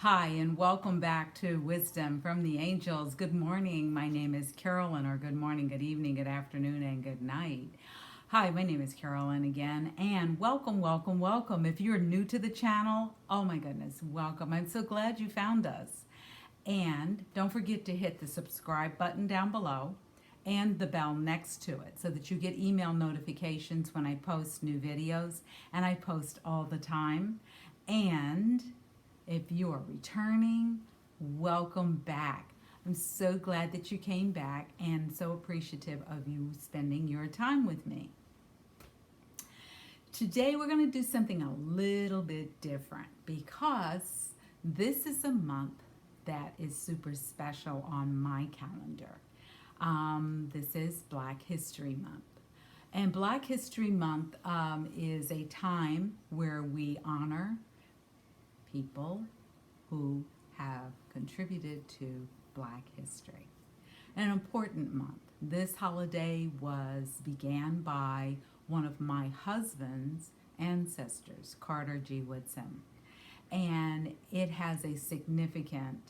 Hi, and welcome back to Wisdom from the Angels. Good morning. My name is Carolyn, or good morning, good evening, good afternoon, and good night. Hi, my name is Carolyn again, and welcome, welcome, welcome. If you're new to the channel, oh my goodness, welcome. I'm so glad you found us. And don't forget to hit the subscribe button down below and the bell next to it so that you get email notifications when I post new videos, and I post all the time. And if you are returning, welcome back. I'm so glad that you came back and so appreciative of you spending your time with me. Today we're going to do something a little bit different because this is a month that is super special on my calendar. This is Black History Month. And Black History Month is a time where we honor people who have contributed to Black history. An important month. This holiday began by one of my husband's ancestors, Carter G. Woodson. And it has a significant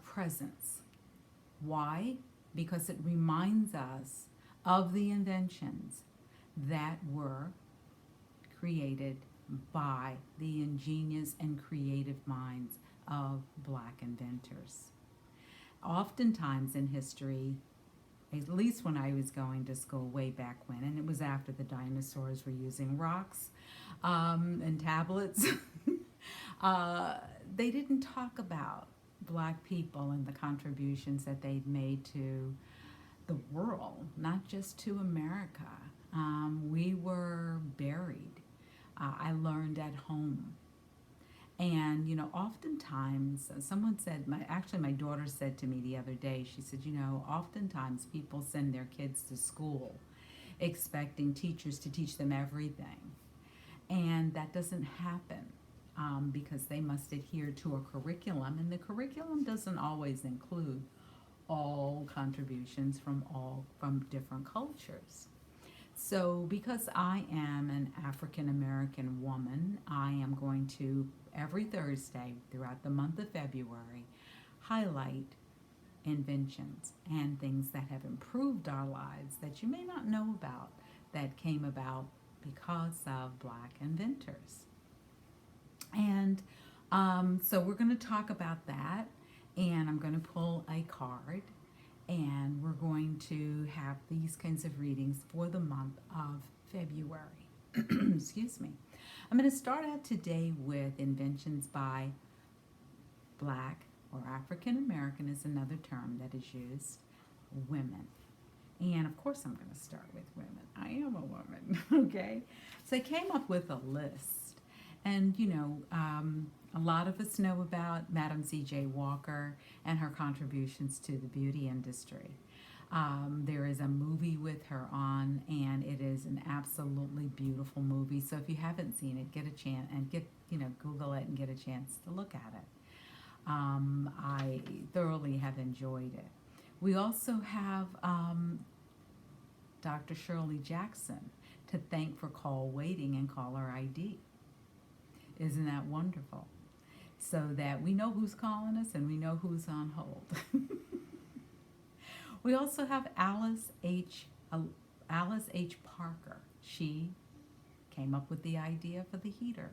presence. Why? Because it reminds us of the inventions that were created by the ingenious and creative minds of Black inventors. Oftentimes in history, at least when I was going to school way back when, and it was after the dinosaurs were using rocks and tablets, they didn't talk about Black people and the contributions that they'd made to the world, not just to America. We were buried. I learned at home. And, oftentimes, someone said, my daughter said to me the other day, she said, oftentimes people send their kids to school expecting teachers to teach them everything. And that doesn't happen because they must adhere to a curriculum. And the curriculum doesn't always include all contributions from different cultures. So because I am an African American woman, I am going to, every Thursday throughout the month of February, highlight inventions and things that have improved our lives that you may not know about that came about because of Black inventors. And so we're going to talk about that, and I'm going to pull a card. And we're going to have these kinds of readings for the month of February. Excuse me. I'm going to start out today with inventions by Black or African American is another term that is used, women. And of course I'm going to start with women. I am a woman, okay? So I came up with a list. And, a lot of us know about Madam C.J. Walker and her contributions to the beauty industry. There is a movie with her on, and it is an absolutely beautiful movie. So if you haven't seen it, get a chance and Google it and get a chance to look at it. I thoroughly have enjoyed it. We also have Dr. Shirley Jackson to thank for call waiting and caller ID. Isn't that wonderful? So that we know who's calling us and we know who's on hold. We also have Alice H. Parker. She came up with the idea for the heater.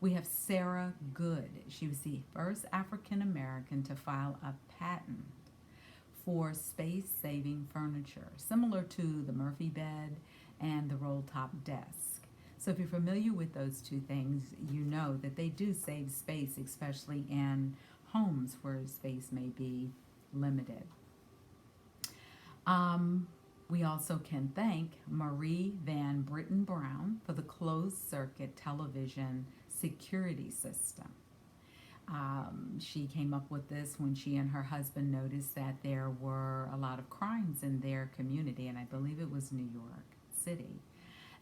We have Sarah Goode. She was the first African American to file a patent for space-saving furniture, similar to the Murphy bed and the roll-top desk. So if you're familiar with those two things, you know that they do save space, especially in homes where space may be limited. We also can thank Marie Van Brittan Brown for the closed-circuit television security system. She came up with this when she and her husband noticed that there were a lot of crimes in their community, and I believe it was New York City.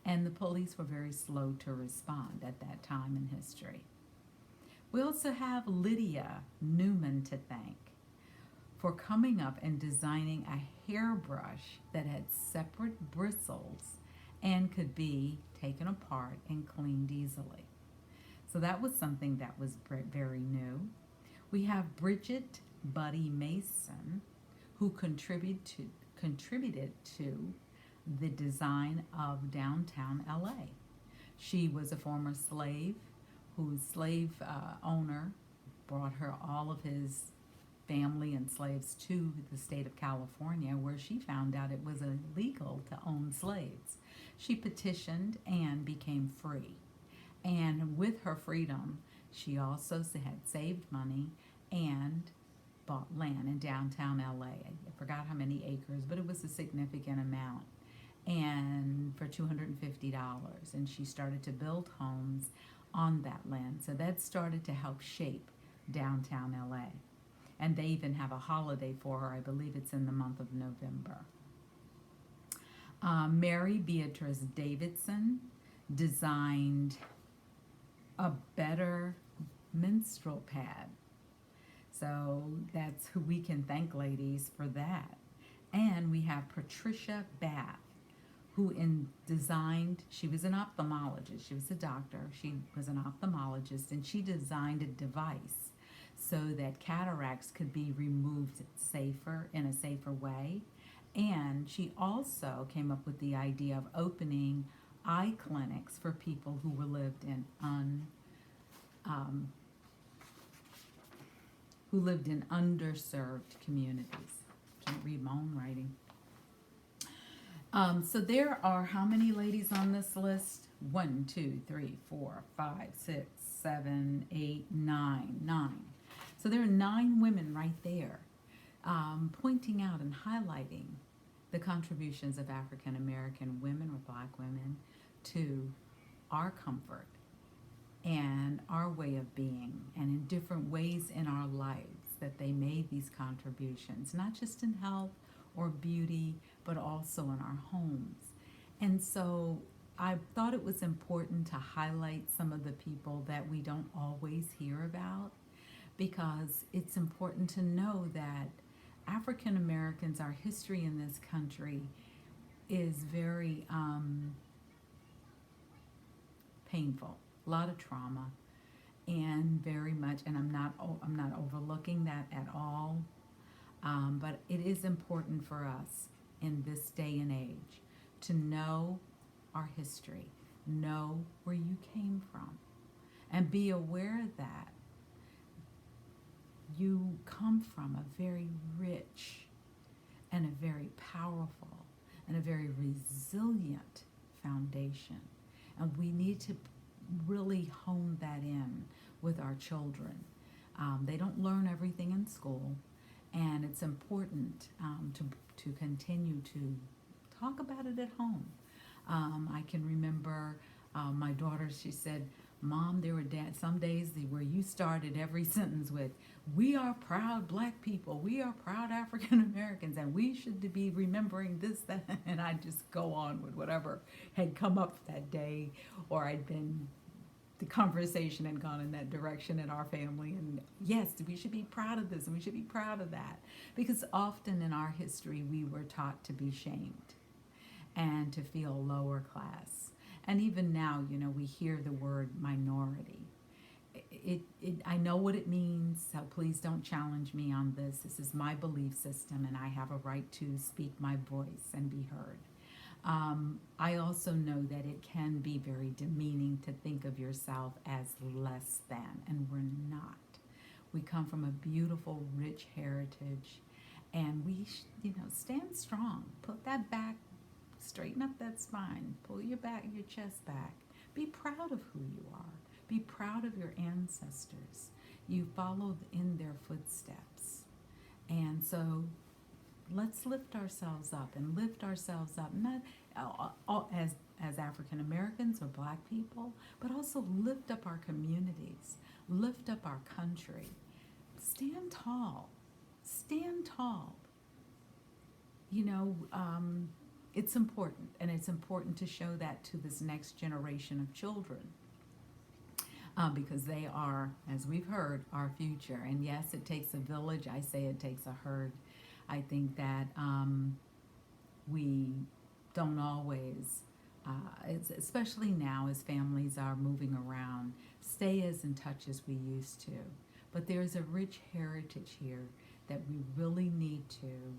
And the police were very slow to respond at that time in history. We also have Lydia Newman to thank for coming up and designing a hairbrush that had separate bristles and could be taken apart and cleaned easily. So that was something that was very new. We have Bridget Biddy Mason, who contributed to the design of downtown LA. She was a former slave whose slave owner brought her all of his family and slaves to the state of California, where she found out it was illegal to own slaves. She petitioned and became free. And with her freedom, she also had saved money and bought land in downtown LA. I forgot how many acres, but it was a significant amount. And for $250. And she started to build homes on that land. So that started to help shape downtown LA. And they even have a holiday for her. I believe it's in the month of November. Mary Beatrice Davidson designed a better menstrual pad. So that's who we can thank, ladies, for that. And we have Patricia Bath, who designed, she was an ophthalmologist, she was a doctor, she was an ophthalmologist, and she designed a device so that cataracts could be removed in a safer way. And she also came up with the idea of opening eye clinics for people who lived in underserved communities. Can't read my own writing. So there are how many ladies on this list? 1, 2, 3, 4, 5, 6, 7, 8, 9. So there are 9 women right there, pointing out and highlighting the contributions of African American women or Black women to our comfort and our way of being, and in different ways in our lives that they made these contributions, not just in health or beauty, but also in our homes. And so I thought it was important to highlight some of the people that we don't always hear about, because it's important to know that African Americans, our history in this country is very painful, a lot of trauma, and very much, and I'm not overlooking that at all, but it is important for us in this day and age to know our history, know where you came from, and be aware that you come from a very rich and a very powerful and a very resilient foundation. And we need to really hone that in with our children. They don't learn everything in school, and it's important to continue to talk about it at home. I can remember my daughter, she said, "Mom, there were some days where you started every sentence with, 'We are proud Black people, we are proud African Americans, and we should be remembering this, that,'" and I'd just go on with whatever had come up that day, or the conversation had gone in that direction in our family. And yes, we should be proud of this and we should be proud of that, because often in our history we were taught to be shamed and to feel lower class. And even now, we hear the word minority. I know what it means, so please don't challenge me on this. This is my belief system, and I have a right to speak my voice and be heard. I also know that it can be very demeaning to think of yourself as less than, and we're not. We come from a beautiful, rich heritage, and we, stand strong. Put that back, straighten up that spine, pull your chest back. Be proud of who you are. Be proud of your ancestors. You followed in their footsteps. And so let's lift ourselves up, and lift ourselves up, not as African Americans or Black people, but also lift up our communities, lift up our country. Stand tall. Stand tall. It's important, and it's important to show that to this next generation of children, because they are, as we've heard, our future. And yes, it takes a village. I say it takes a herd. I think that we don't always especially now as families are moving around, stay as in touch as we used to. But there's a rich heritage here that we really need to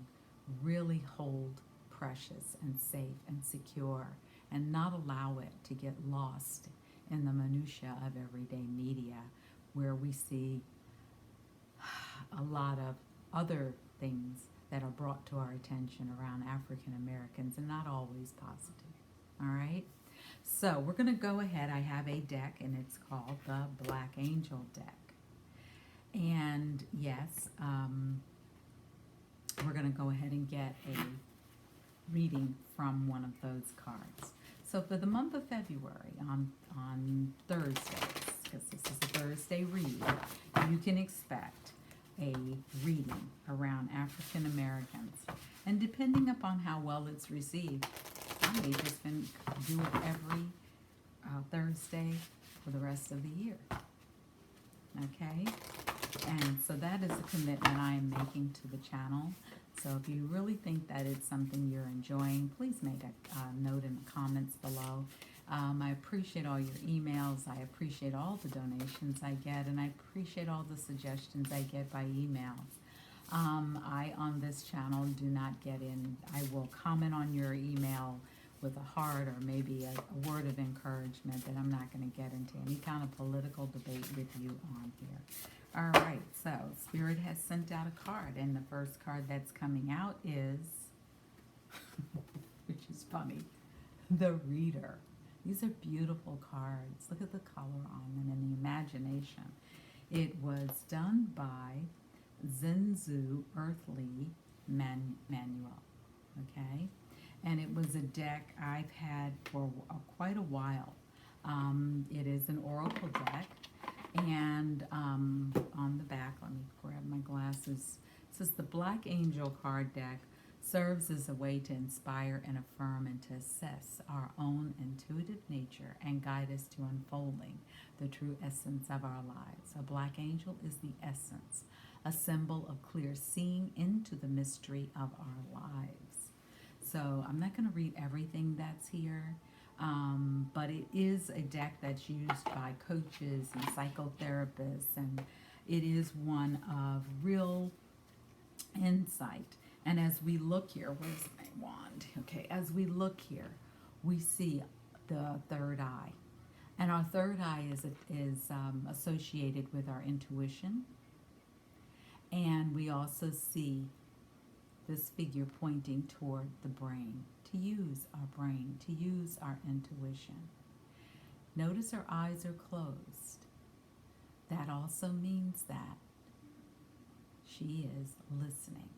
really hold precious and safe and secure, and not allow it to get lost in the minutia of everyday media, where we see a lot of other things that are brought to our attention around African Americans, and not always positive. All right, so we're going to go ahead. I have a deck, and it's called the Black Angel deck. And yes, we're going to go ahead and get a reading from one of those cards. So for the month of February, on Thursdays, because this is a Thursday read, you can expect a reading around African Americans. And depending upon how well it's received, I may just do it every Thursday for the rest of the year. Okay? And so that is a commitment I am making to the channel. So if you really think that it's something you're enjoying, please make a note in the comments below. I appreciate all your emails. I appreciate all the donations I get, and I appreciate all the suggestions I get by emails. I, on this channel, do not get in. I will comment on your email with a heart or maybe a word of encouragement, but I'm not going to get into any kind of political debate with you on here. All right, so Spirit has sent out a card, and the first card that's coming out is, which is funny, the Reader. These are beautiful cards. Look at the color on them and the imagination. It was done by Zenzu Earthly Manual, okay? And it was a deck I've had for quite a while. It is an oracle deck. And on the back, let me grab my glasses. It says the Black Angel card deck serves as a way to inspire and affirm and to assess our own intuitive nature and guide us to unfolding the true essence of our lives. A black angel is the essence, a symbol of clear seeing into the mystery of our lives. So I'm not going to read everything that's here. But it is a deck that's used by coaches and psychotherapists, and it is one of real insight. And as we look here, where's my wand? Okay, as we look here, we see the third eye. And our third eye is associated with our intuition. And we also see this figure pointing toward the brain, to use our brain, to use our intuition. Notice her eyes are closed. That also means that she is listening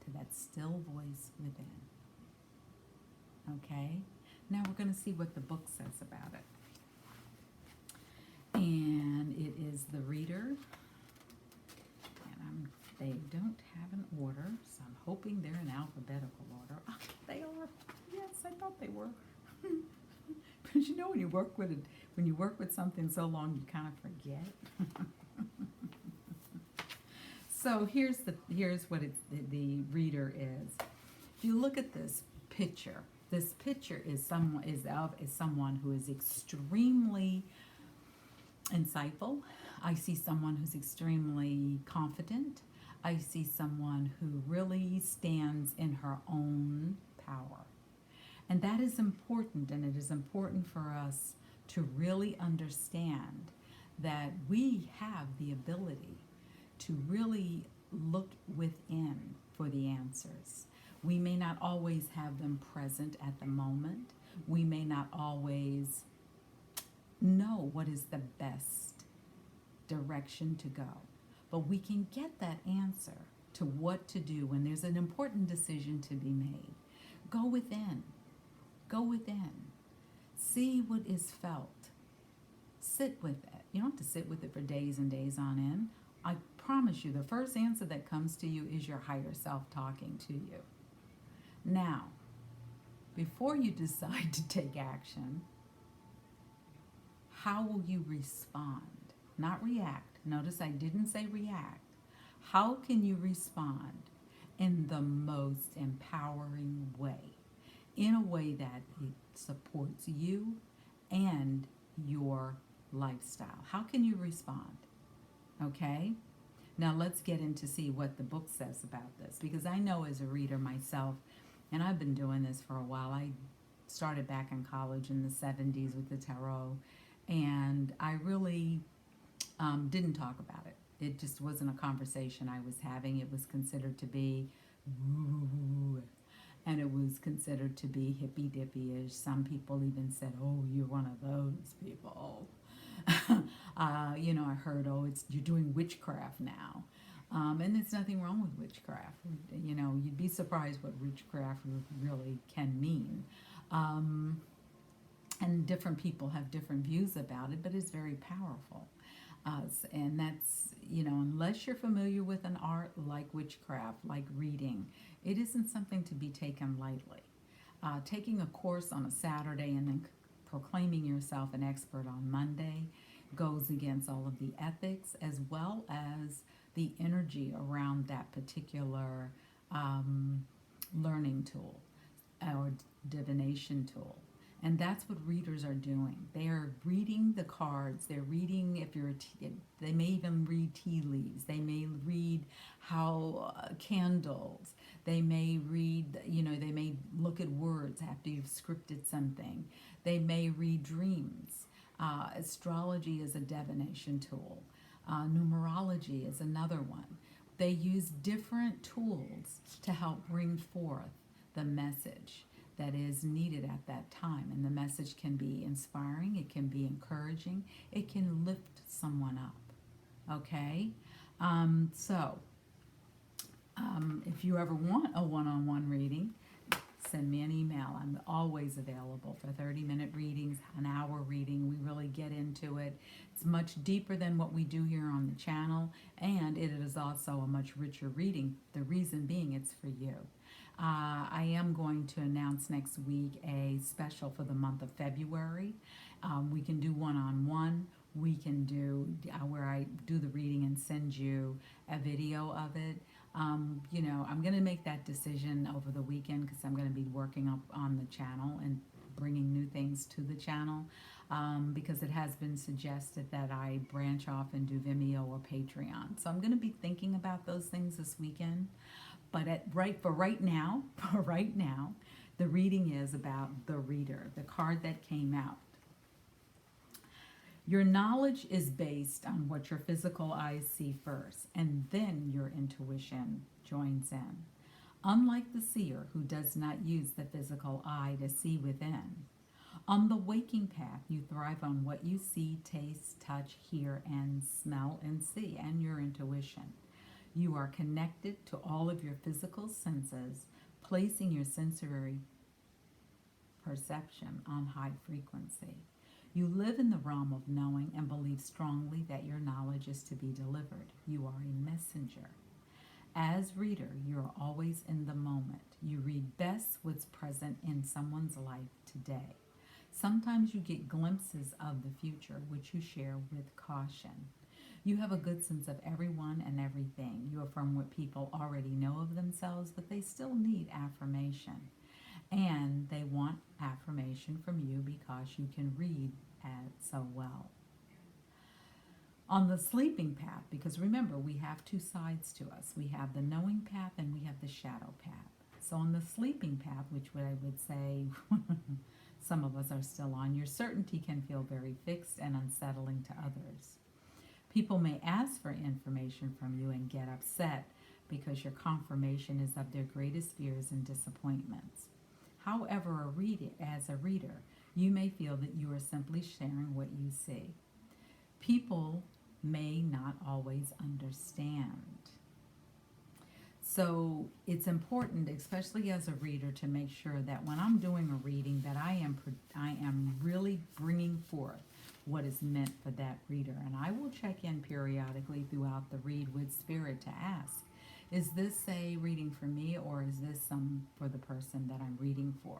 to that still voice within. Okay? Now we're going to see what the book says about it. And it is the Reader. And they don't have an order, so I'm hoping they're in alphabetical order. Oh, they are. Yes, I thought they were. But you know, when you work with something so long, you kind of forget. So here's what the Reader is. If you look at this picture is someone who is extremely insightful. I see someone who's extremely confident. I see someone who really stands in her own power. And that is important, and it is important for us to really understand that we have the ability to really look within for the answers. We may not always have them present at the moment. We may not always know what is the best direction to go. But we can get that answer to what to do when there's an important decision to be made. Go within. Go within. See what is felt. Sit with it. You don't have to sit with it for days and days on end. I promise you, the first answer that comes to you is your higher self talking to you. Now, before you decide to take action, how will you respond? Not react. Notice I didn't say react. How can you respond in the most empowering way? In a way that it supports you and your lifestyle. How can you respond? Okay? Now let's get into see what the book says about this, because I know as a reader myself, and I've been doing this for a while. I started back in college in the 70s with the tarot, and I really didn't talk about it. It just wasn't a conversation I was having. It was considered to be woo, and it was considered to be hippy dippy-ish. Some people even said, "Oh, you're one of those people." I heard, "Oh, you're doing witchcraft now," and there's nothing wrong with witchcraft. You'd be surprised what witchcraft really can mean. And different people have different views about it, but it's very powerful. And that's, unless you're familiar with an art like witchcraft, like reading, it isn't something to be taken lightly. Taking a course on a Saturday and then proclaiming yourself an expert on Monday goes against all of the ethics as well as the energy around that particular learning tool or divination tool. And that's what readers are doing. They are reading the cards. They're reading, they may even read tea leaves. They may read how candles. They may read, they may look at words after you've scripted something. They may read dreams. Astrology is a divination tool. Numerology is another one. They use different tools to help bring forth the message that is needed at that time. And the message can be inspiring, it can be encouraging, it can lift someone up. Okay? If you ever want a one-on-one reading, send me an email. I'm always available for 30-minute readings, an hour reading. We really get into it. It's much deeper than what we do here on the channel, and it is also a much richer reading. The reason being, it's for you. I am going to announce next week a special for the month of February. We can do one-on-one. We can do where I do the reading and send you a video of it. I'm going to make that decision over the weekend because I'm going to be working up on the channel and bringing new things to the channel because it has been suggested that I branch off and do Vimeo or Patreon. So I'm going to be thinking about those things this weekend. But right now, the reading is about the reader, the card that came out. Your knowledge is based on what your physical eyes see first, and then your intuition joins in. Unlike the seer who does not use the physical eye to see within, on the waking path, you thrive on what you see, taste, touch, hear, and smell and see, and your intuition. You are connected to all of your physical senses, placing your sensory perception on high frequency. You live in the realm of knowing and believe strongly that your knowledge is to be delivered. You are a messenger. As reader, you are always in the moment. You read best what's present in someone's life today. Sometimes you get glimpses of the future, which you share with caution. You have a good sense of everyone and everything. You affirm what people already know of themselves, but they still need affirmation. And they want affirmation from you because you can read it so well. On the sleeping path, because remember, we have two sides to us. We have the knowing path and we have the shadow path. So on the sleeping path, which I would say some of us are still on, your certainty can feel very fixed and unsettling to others. People may ask for information from you and get upset because your confirmation is of their greatest fears and disappointments. However, as a reader, you may feel that you are simply sharing what you see. People may not always understand. So it's important, especially as a reader, to make sure that when I'm doing a reading that I am really bringing forth what is meant for that reader. And I will check in periodically throughout the read with Spirit to ask, is this a reading for me or is this some for the person that I'm reading for?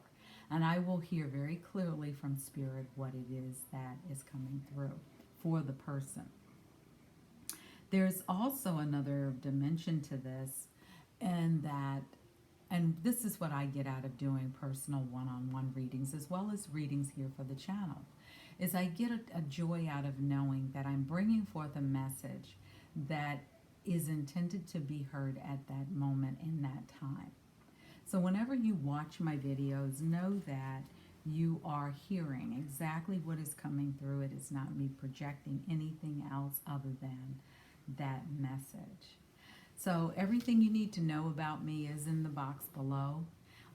And I will hear very clearly from Spirit what it is that is coming through for the person. There's also another dimension to this, and that And this is what I get out of doing personal one-on-one readings as well as readings here for the channel, is I get a joy out of knowing that I'm bringing forth a message that is intended to be heard at that moment in that time. So whenever you watch my videos, know that you are hearing exactly what is coming through. It is not me projecting anything else other than that message. So everything you need to know about me is in the box below.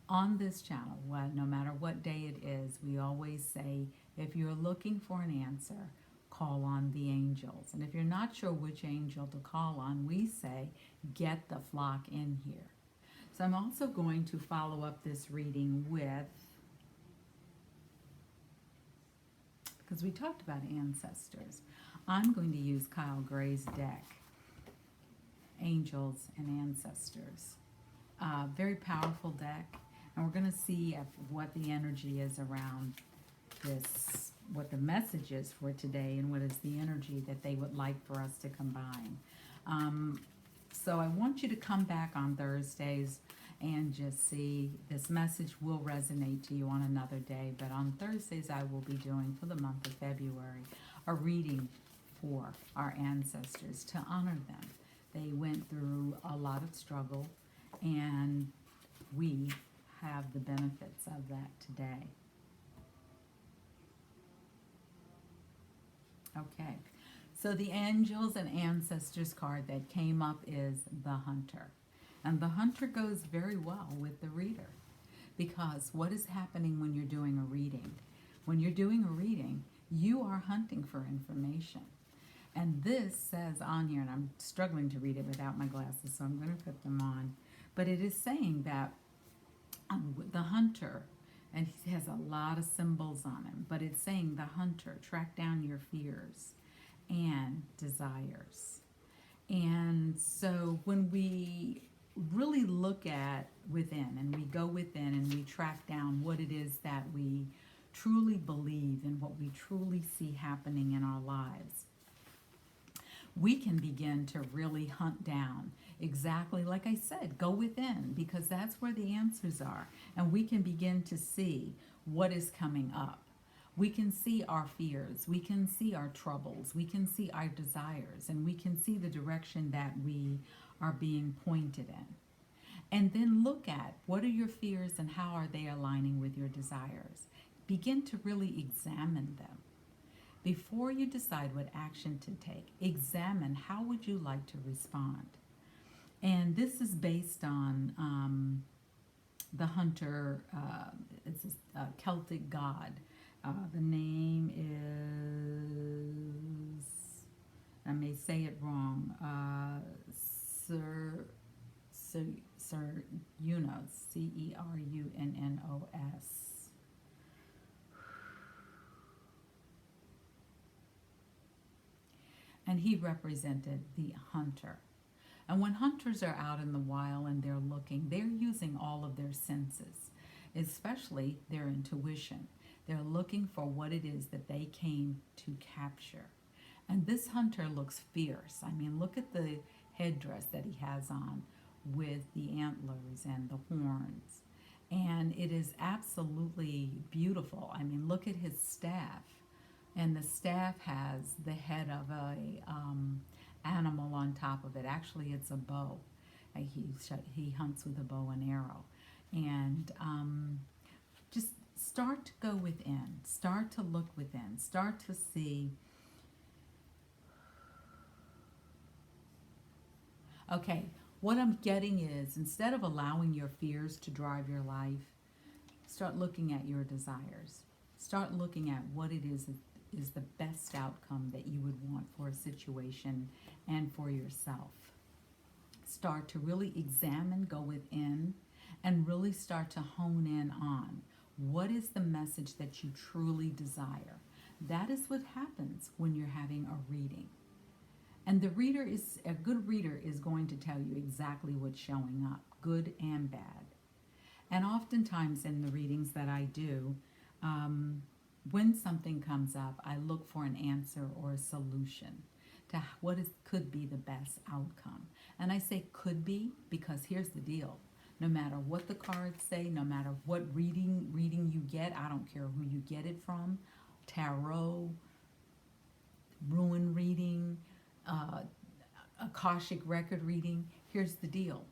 On this channel, no matter what day it is, we always say, if you're looking for an answer, call on the angels. And if you're not sure which angel to call on, we say, get the flock in here. So I'm also going to follow up this reading with, because we talked about ancestors, I'm going to use Kyle Gray's deck, Angels and Ancestors. Very powerful deck, and we're going to see what the energy is around this, what the message is for today, and what is the energy that they would like for us to combine. So I want you to come back on Thursdays and just see. This message will resonate to you on another day, but on Thursdays I will be doing, for the month of February, a reading for our ancestors to honor them. They went through a lot of struggle, and we have the benefits of that today. Okay, so the Angels and Ancestors card that came up is the Hunter. And the Hunter goes very well with the reader, because what is happening when you're doing a reading? When you're doing a reading, you are hunting for information. And this says on here, and I'm struggling to read it without my glasses, so I'm going to put them on. But it is saying that the hunter, and he has a lot of symbols on him, but it's saying the hunter, track down your fears and desires. And so when we really look at within, and we go within and we track down what it is that we truly believe and what we truly see happening in our lives, we can begin to really hunt down exactly, like I said, go within, because that's where the answers are. And we can begin to see what is coming up. We can see our fears, we can see our troubles, we can see our desires, and we can see the direction that we are being pointed in. And then look at, what are your fears and how are they aligning with your desires? Begin to really examine them. Before you decide what action to take, examine how would you like to respond. And this is based on the hunter. It's a Celtic god. The name is, I may say it wrong, Cernunnos, Cernunnos. And he represented the hunter. And when hunters are out in the wild and they're looking, they're using all of their senses, especially their intuition. They're looking for what it is that they came to capture. And this hunter looks fierce. I mean, look at the headdress that he has on with the antlers and the horns. And it is absolutely beautiful. I mean, look at his staff. And the staff has the head of a animal on top of it. Actually, it's a bow. He hunts with a bow and arrow. And just start to go within. Start to look within. Start to see. Okay, what I'm getting is, instead of allowing your fears to drive your life, start looking at your desires. Start looking at what it is the best outcome that you would want for a situation and for yourself. Start to really examine, go within, and really start to hone in on what is the message that you truly desire. That is what happens when you're having a reading. And a good reader is going to tell you exactly what's showing up, good and bad. And oftentimes in the readings that I do, when something comes up, I look for an answer or a solution to could be the best outcome. And I say could be because here's the deal. no matter what the cards say, no matter what reading you get. I don't care who you get it from. Tarot, ruin reading, Akashic record reading. Here's the deal.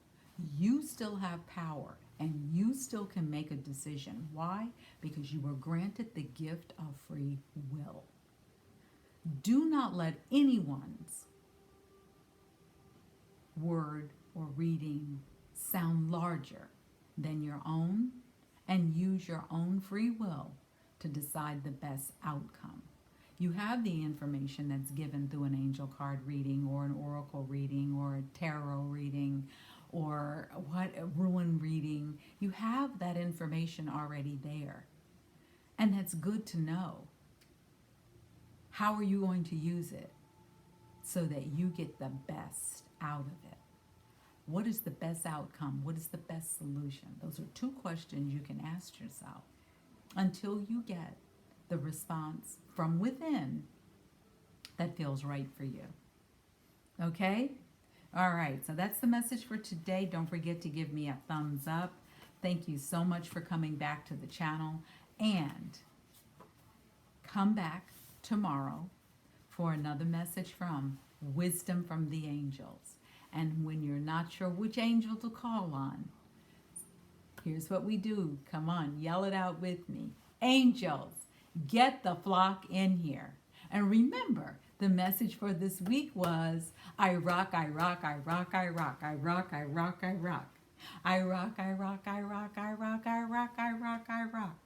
You still have power and you still can make a decision. Why? Because you were granted the gift of free will. Do not let anyone's word or reading sound larger than your own, and use your own free will to decide the best outcome. You have the information that's given through an angel card reading or an oracle reading or a tarot reading or a ruin reading. You have that information already there, and that's good to know. How are you going to use it so that you get the best out of it? What is the best outcome? What is the best solution? Those are two questions you can ask yourself until you get the response from within that feels right for you. Okay? All right, so that's the message for today. Don't forget to give me a thumbs up. Thank you so much for coming back to the channel, and come back tomorrow for another message from Wisdom from the Angels. And when you're not sure which angel to call on, here's what we do. Come on, yell it out with me. Angels, get the flock in here. And remember, the message for this week was, I rock, I rock, I rock, I rock, I rock, I rock, I rock. I rock, I rock, I rock, I rock, I rock, I rock, I rock.